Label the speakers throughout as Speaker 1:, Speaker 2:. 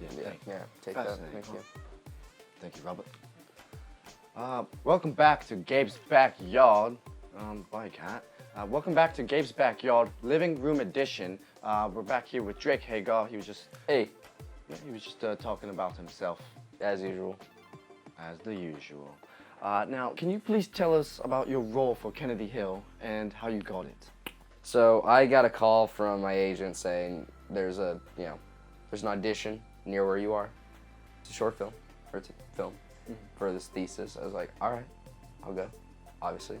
Speaker 1: Take that.
Speaker 2: Fascinating.
Speaker 1: Thank you.
Speaker 2: Thank you, Robert. Welcome back to Gabe's Backyard. Bye, cat. Welcome back to Gabe's Backyard, Living Room Edition. We're back here with Drake Hagar. He was just talking about himself,
Speaker 1: As usual.
Speaker 2: as the usual. Now, can you please tell us about your role for Kennedy Hill and how you got it?
Speaker 1: So I got a call from my agent saying there's an audition near where you are. It's a short film, or it's a film for this thesis. I was like, all right, I'll go. Obviously,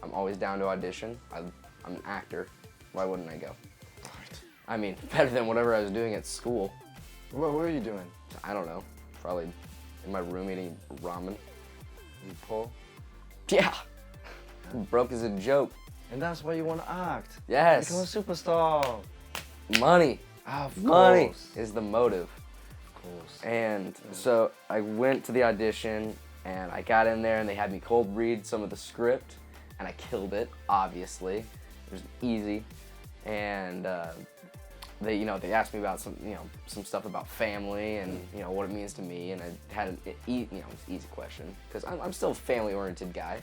Speaker 1: I'm always down to audition. I'm an actor. Why wouldn't I go? I mean, better than whatever I was doing at school.
Speaker 2: What were you doing?
Speaker 1: I don't know. Probably in my room eating ramen.
Speaker 2: You poor?
Speaker 1: Yeah. Broke as a joke.
Speaker 2: And that's why you want to act.
Speaker 1: Yes.
Speaker 2: Become a superstar.
Speaker 1: Money.
Speaker 2: Of
Speaker 1: Money
Speaker 2: course.
Speaker 1: is the motive.
Speaker 2: Of course.
Speaker 1: And so I went to the audition and I got in there and they had me cold read some of the script and I killed it, obviously. It was easy. And they asked me about some stuff about family and what it means to me, and I had an easy question because I'm still a family-oriented guy.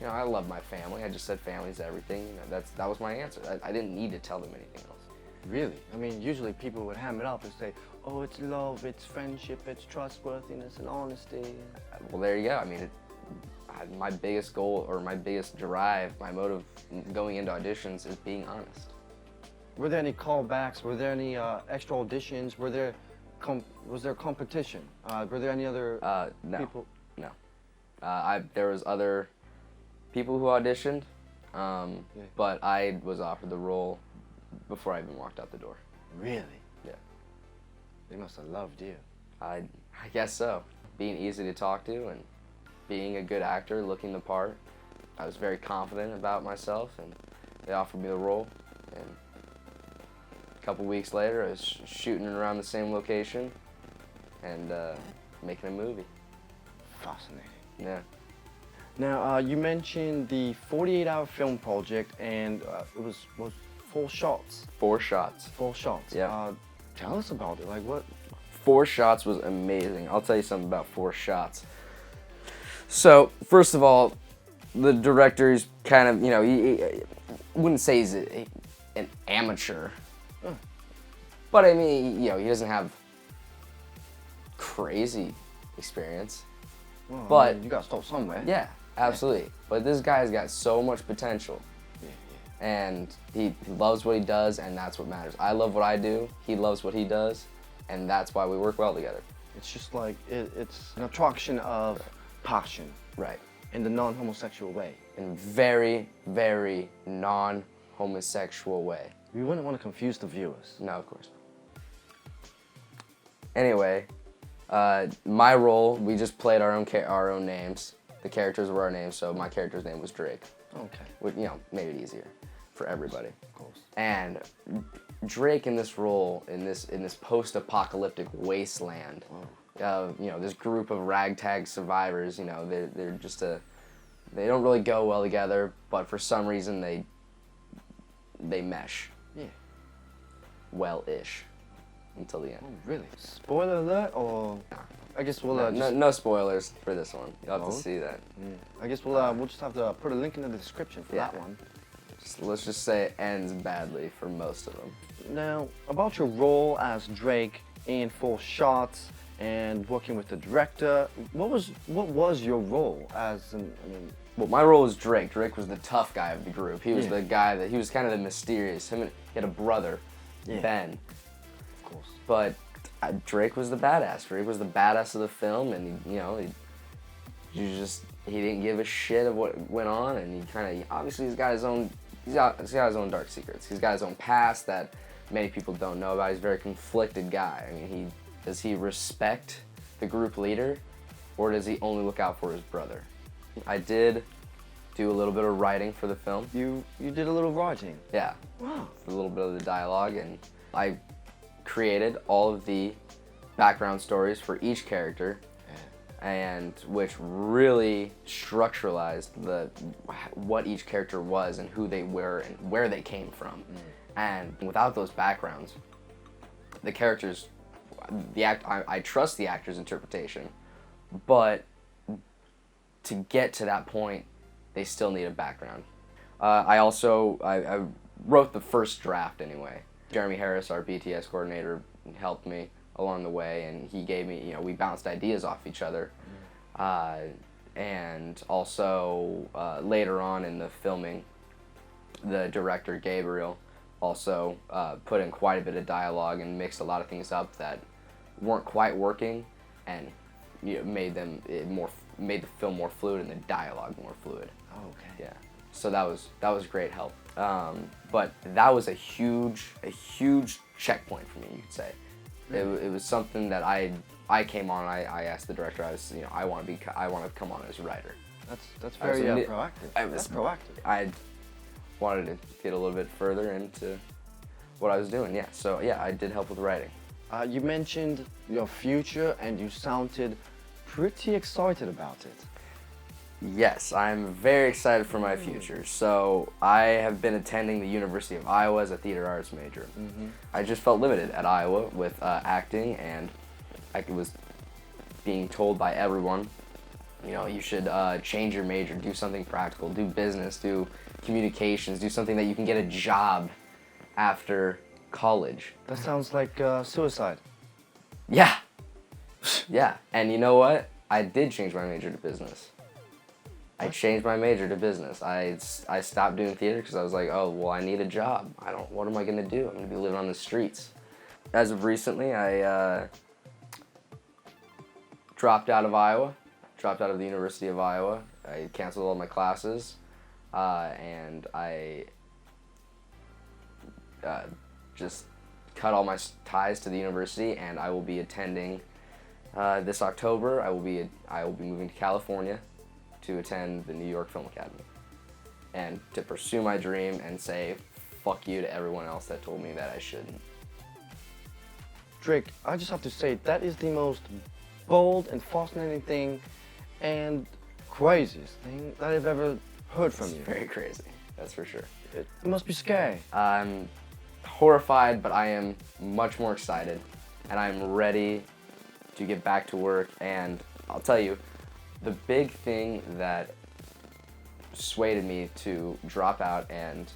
Speaker 1: Yeah. I love my family. I just said family's everything. That was my answer. I didn't need to tell them anything else.
Speaker 2: Really? I mean, usually people would ham it up and say, oh, it's love, it's friendship, it's trustworthiness and honesty.
Speaker 1: Well, there you go. I mean, my biggest goal or my biggest drive, my motive going into auditions is being honest.
Speaker 2: Were there any callbacks? Were there any extra auditions? Was there competition? Were there any other
Speaker 1: No.
Speaker 2: people?
Speaker 1: No. There was other people who auditioned, but I was offered the role before I even walked out the door.
Speaker 2: Really?
Speaker 1: Yeah.
Speaker 2: They must have loved you.
Speaker 1: I guess so. Being easy to talk to and being a good actor, looking the part, I was very confident about myself, and they offered me the role. And a couple weeks later, I was shooting around the same location and making a movie.
Speaker 2: Fascinating.
Speaker 1: Yeah.
Speaker 2: Now, you mentioned the 48-hour film project, and it was 4 shots.
Speaker 1: 4 shots.
Speaker 2: 4 shots.
Speaker 1: Yeah.
Speaker 2: Tell us about it. Like what?
Speaker 1: 4 shots was amazing. I'll tell you something about 4 shots. So, first of all, the director is kind of, he wouldn't say he's an amateur. But I mean, he doesn't have crazy experience.
Speaker 2: Well,
Speaker 1: but
Speaker 2: I mean, you got to start somewhere.
Speaker 1: Yeah, absolutely. Yeah. But this guy's got so much potential.
Speaker 2: Yeah.
Speaker 1: And he loves what he does, and that's what matters. I love what I do. He loves what he does, and that's why we work well together.
Speaker 2: It's just like it's an attraction of passion.
Speaker 1: Right.
Speaker 2: In the non-homosexual way.
Speaker 1: In a very, very non-homosexual way.
Speaker 2: We wouldn't want to confuse the viewers.
Speaker 1: No, of course not. Anyway, my role, we just played our own names. The characters were our names, so my character's name was Drake.
Speaker 2: Okay.
Speaker 1: Which, made it easier for everybody.
Speaker 2: Of course.
Speaker 1: And Drake in this role, in this post-apocalyptic wasteland, this group of ragtag survivors, they're just they don't really go well together, but for some reason they mesh.
Speaker 2: Yeah.
Speaker 1: Well-ish. Until the end.
Speaker 2: Oh, really? Spoiler alert, or I guess we'll
Speaker 1: no spoilers for this one. You'll have to see that.
Speaker 2: Yeah. I guess we'll just have to put a link in the description for that one.
Speaker 1: Let's just say it ends badly for most of them.
Speaker 2: Now, about your role as Drake in 4 shots and working with the director, what was your role as
Speaker 1: Well, my role was Drake. Drake was the tough guy of the group. He was the guy he was kind of the mysterious. He had a brother, Ben.
Speaker 2: Of course.
Speaker 1: But Drake was the badass. Drake was the badass of the film, and he didn't give a shit of what went on, and obviously he's got his own dark secrets. He's got his own past that many people don't know about. He's a very conflicted guy. I mean, does he respect the group leader, or does he only look out for his brother? I did do a little bit of writing for the film.
Speaker 2: You did a little writing?
Speaker 1: Yeah.
Speaker 2: Wow.
Speaker 1: A little bit of the dialogue, and I created all of the background stories for each character, and which really structuralized what each character was and who they were and where they came from. And without those backgrounds, the characters, I trust the actor's interpretation, but to get to that point, they still need a background. I wrote the first draft anyway. Jeremy Harris, our BTS coordinator, helped me along the way, and he gave me, we bounced ideas off each other. And also later on in the filming, the director Gabriel also put in quite a bit of dialogue and mixed a lot of things up that weren't quite working, and made the film more fluid and the dialogue more fluid.
Speaker 2: Oh, okay.
Speaker 1: Yeah. So that was great help. But that was a huge checkpoint for me, you could say. It was something that I came on. I asked the director. I want to come on as a writer.
Speaker 2: That's very proactive. That's proactive.
Speaker 1: I wanted to get a little bit further into what I was doing. Yeah. So yeah, I did help with writing.
Speaker 2: You mentioned your future, and you sounded pretty excited about it.
Speaker 1: Yes, I'm very excited for my future. So I have been attending the University of Iowa as a theater arts major. I just felt limited at Iowa with acting, and I was being told by everyone, you should change your major, do something practical, do business, do communications, do something that you can get a job after college.
Speaker 2: That sounds like suicide.
Speaker 1: Yeah. Yeah, and you know what? I did change my major to business. I changed my major to business. I stopped doing theater because I was like, oh, well, I need a job. What am I going to do? I'm going to be living on the streets. As of recently, I dropped out of Iowa, dropped out of the University of Iowa. I canceled all my classes, and I just cut all my ties to the university, and I will be attending this October. I will be moving to California to attend the New York Film Academy and to pursue my dream and say fuck you to everyone else that told me that I shouldn't.
Speaker 2: Drake, I just have to say that is the most bold and fascinating thing and craziest thing that I've ever heard from you.
Speaker 1: Very crazy, that's for sure.
Speaker 2: It must be scary.
Speaker 1: I'm horrified, but I am much more excited, and I'm ready to get back to work. And I'll tell you, the big thing that swayed me to drop out and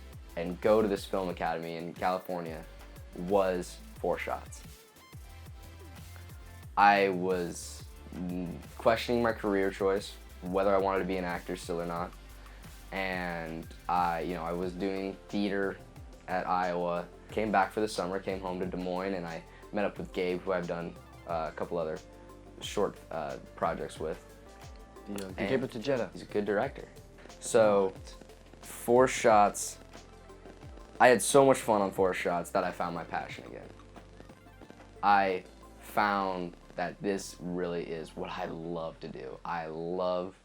Speaker 1: go to this film academy in California was 4 Shots. I was questioning my career choice, whether I wanted to be an actor still or not, and I was doing theater at Iowa. Came back for the summer, came home to Des Moines, and I met up with Gabe, who I've done a couple other short projects with.
Speaker 2: The Gabe Tejeda.
Speaker 1: He's a good director. So, 4 Shots, I had so much fun on 4 Shots that I found my passion again. I found that this really is what I love to do. I love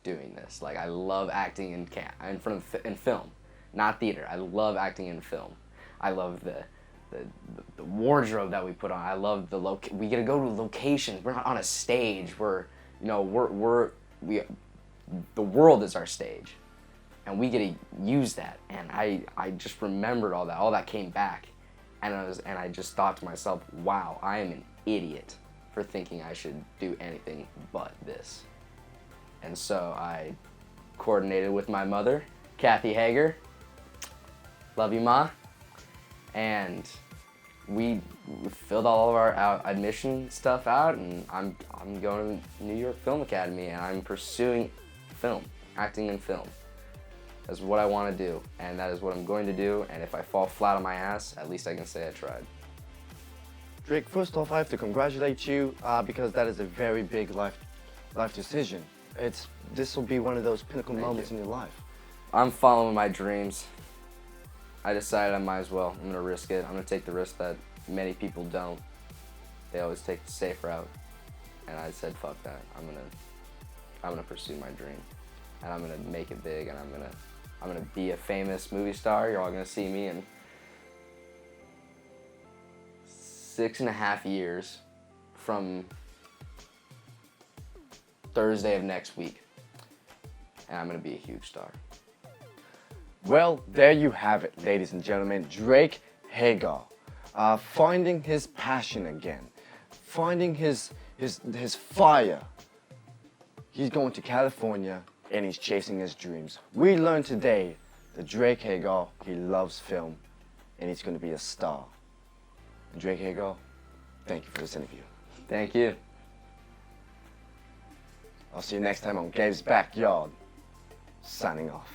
Speaker 1: doing this. Like, I love acting in film, not theater. I love acting in film. I love the wardrobe that we put on. I love we get to go to locations. We're not on a stage. The world is our stage, and we get to use that. And I just remembered all that. All that came back, and I just thought to myself, wow, I am an idiot for thinking I should do anything but this. And so I coordinated with my mother, Drake Hagar. Love you, Ma. And we filled all of our admission stuff out, and I'm going to the New York Film Academy, and I'm pursuing film, acting in film. That's what I want to do, and that is what I'm going to do. And if I fall flat on my ass, at least I can say I tried.
Speaker 2: Drake, first off, I have to congratulate you because that is a very big life decision. This will be one of those pinnacle moments in your life.
Speaker 1: I'm following my dreams. I decided I might as well. I'm gonna risk it. I'm gonna take the risk that many people don't. They always take the safe route, and I said, "Fuck that! I'm gonna pursue my dream, and I'm gonna make it big, and I'm gonna be a famous movie star. You're all gonna see me in 6.5 years from Thursday of next week, and I'm gonna be a huge star."
Speaker 2: Well, there you have it, ladies and gentlemen. Drake Hagar, finding his passion again, finding his fire. He's going to California and he's chasing his dreams. We learned today that Drake Hagar, he loves film and he's going to be a star. And Drake Hagar, thank you for this interview.
Speaker 1: Thank you.
Speaker 2: I'll see you next time on Gabe's Backyard. Signing off.